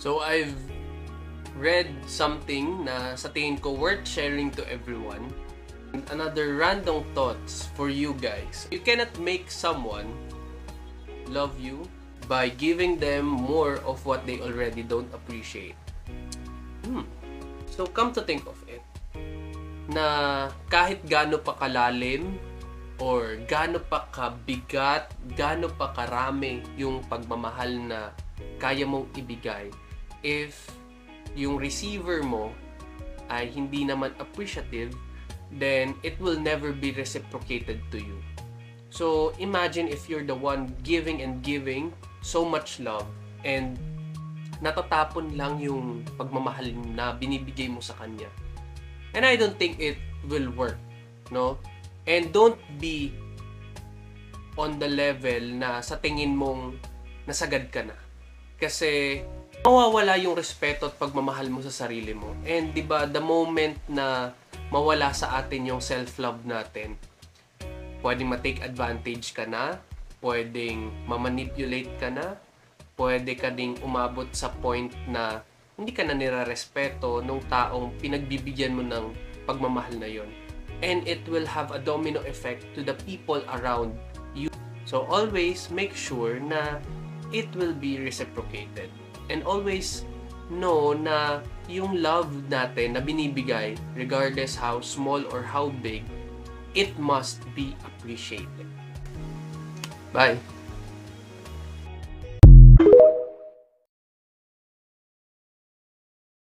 So I've read something na sa tingin ko worth sharing to everyone. And another random thoughts for you guys. You cannot make someone love you by giving them more of what they already don't appreciate. So come to think of it, na kahit gaano pa kalalim or gaano pa kabigat, gaano pa karami yung pagmamahal na kaya mong ibigay, if yung receiver mo ay hindi naman appreciative, then it will never be reciprocated to you. So imagine if you're the one giving and giving so much love and natatapon lang yung pagmamahal na binibigay mo sa kanya. And I don't think it will work, no? And don't be on the level na sa tingin mong nasagad ka na. Kasi mawawala yung respeto at pagmamahal mo sa sarili mo. And 'di ba, the moment na mawala sa atin yung self-love natin, pwedeng ma-take advantage ka na, pwedeng ma-manipulate ka na, pwede ka ding umabot sa point na hindi ka na nirarespeto nung taong pinagbibigyan mo ng pagmamahal na yon. And it will have a domino effect to the people around you. So always make sure na it will be reciprocated. And always know na yung love natin na binibigay, regardless how small or how big, it must be appreciated. Bye!